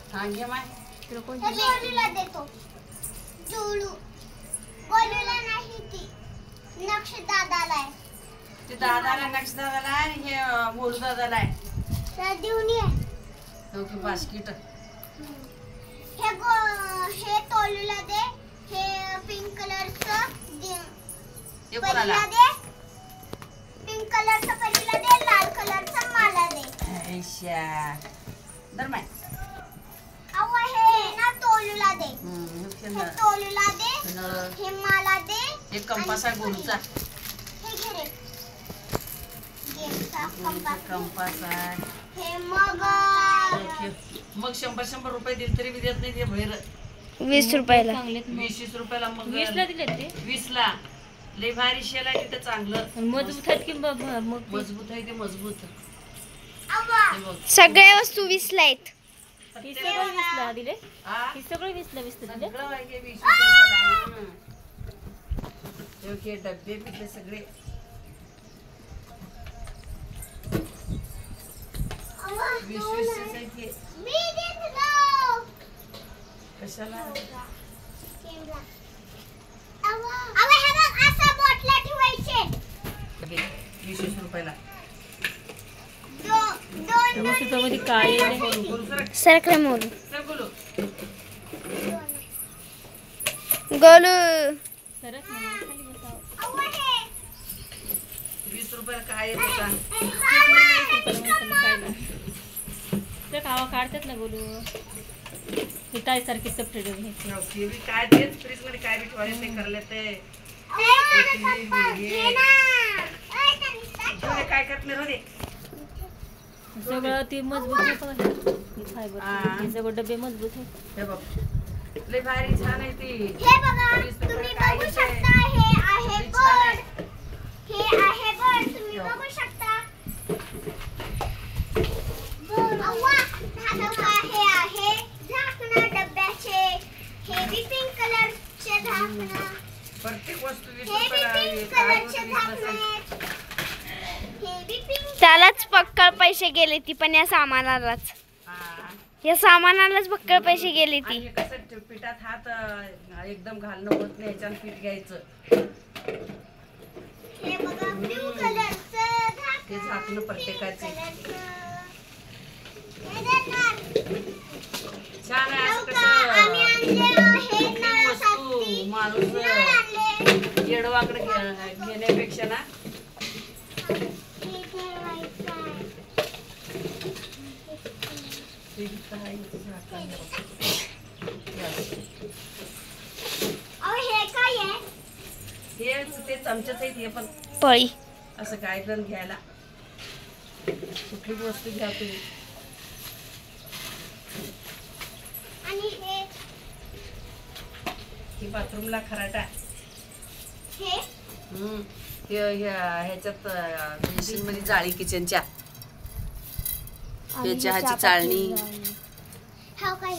घे माय तुला कोणती देतो जोडू गोलूला नाही ती नक्ष दादाला आहे ते दादाला नक्ष दादाला आहे हे मोलू दादाला आहे देऊन ये ओके बास्केट हे तोलूला दे हे पिंक कलरचं दे पहिला दे पिंक कलरचं पहिला दे लाल कलरचं मला दे ऐशा दर माय अवा हे ना तोलूला दे हे तोलूला दे हे मला दे हे कंपास आहे गोलूचा हे घे रे गेमचा कंपास आहे हे मग 100 रुपये दिले तरी बी देत नाही ते भैर 20 रुपयाला 20 रुपयाला मग 20 ला दिले ते 20 ला लय भारी शेल आहे तिथं चांगलं मजबूत आहेत की मग मजबूत आहे ते मजबूत अवा हे बघ सगळ्या वस्तू 20 ला आहेत ही सगळं 20 ला दिले हा ही सगळं 20 ला दिले सगळं आहे हे 20 रुपयाला ओके डब्बे पिठले सगळे अवा 20 आहे ते मी देतो कशाला गेमला अवा हे बघ असा बॉटला ठेवायचे 20 रुपयाला दोन मध्ये काय आहे सरकले मोलू बोलू गोलू सरक ना खाली बसाव अवा हे 20 रुपयाला काय येतं सांग ते खावा काढतात ना बोलू हे काय सारखी सपरेट घ्यायची ते बी काय तेच फ्रीज मध्ये काय बी ठेवायचं ते करले ते काय करतले रो दे सगळं ते मजबूत आहे फायबर हे सगळं डबे मजबूत आहे हे बघ लय भारी छान आहे ती हे बघा तुम्ही बघू शकता हे आहे बोर्ड हे आहे बोर्ड तुम्ही बघू शकता अव्वा हे आहे झाकणं डब्याचे हे बी पिंक कलरचे झाकणं प्रत्येक वस्तू 20 हे बी रुपयाला पिंक कलरचे झाकणं हे बी पिंक त्यालाच पक्कळ पैसे गेले ती पण या सामानालाच या सामानालाच पक्कळ पैसे गेले ती आणि कसं पिठात हात एकदम घालणं होत नाही याच्यानं पीठ घ्यायचं हे बघा ब्लू कलरचं ते झाकणं प्रत्येकाचे छान आहे असं कसं प्रत्येक वस्तू माणूस येडवाकडे घेण्यापेक्षा ना हे ते चमचेच आहेत हे पण पळी असं काय पण घ्यायला कुठली वस्तू घ्या तुम्ही ही बाथरूमला खराटा ह्याच्यात बेसिन मध्ये जाळी किचनच्या चहाची चाळणी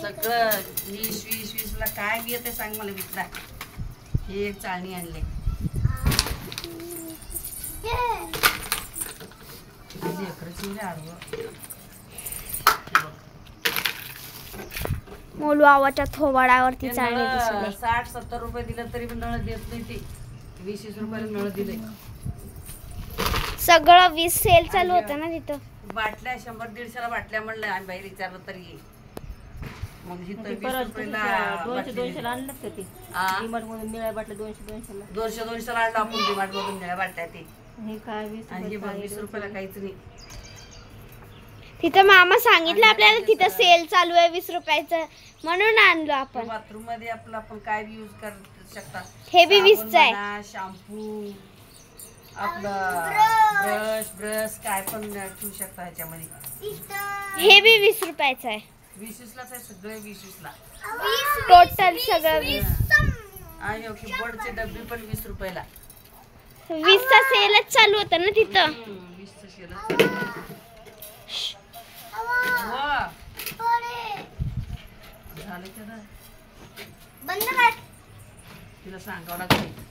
सगळं 20 ला काय बी येते सांग मला विकला ही एक चाळणी आणली मोलू आवाच्या थोबाडावरती चालले दिसले 60-70 रुपये दिलं तरी पण नळ देत नाही ते 20 रुपयाला नळ दिले सगळं 20 सेल चालू होतं ना तिथं बाटल्या 100-150 ला बाटल्या म्हणलं आम्ही बाहेर विचारलं तरी मग हिथं 20 रुपयाला 200 ला आणलं ते डीमार्ट मधून निळ्या बाटल्या 200 ला 200 ला आणलं आपण डीमार्ट मधून निळ्या बाटल्या ते हे काय 20 आणि हे 20 रुपयाला काहीच नाही तिथं मामा सांगितलं आपल्याला तिथं सेल चालू आहे 20 रुपयाचं म्हणून आणलो आपण बाथरूम मध्ये आपण काय बी यूज करू शकता हे बी 20 चं आहे शॅम्पू आपलं ब्रश काय पण ठेवू शकता ह्याच्यामध्ये हे बी 20 रुपयाचं आहे 20 लाच आहे सगळे 20 ला टोटल सगळं 20 आणि बोर्डचे डब्बे पण 20 रुपयाला 20 चा सेलच चालू होता ना तिथं 20 चा सेल झालं की बंद कर तिला सांगावं लागतं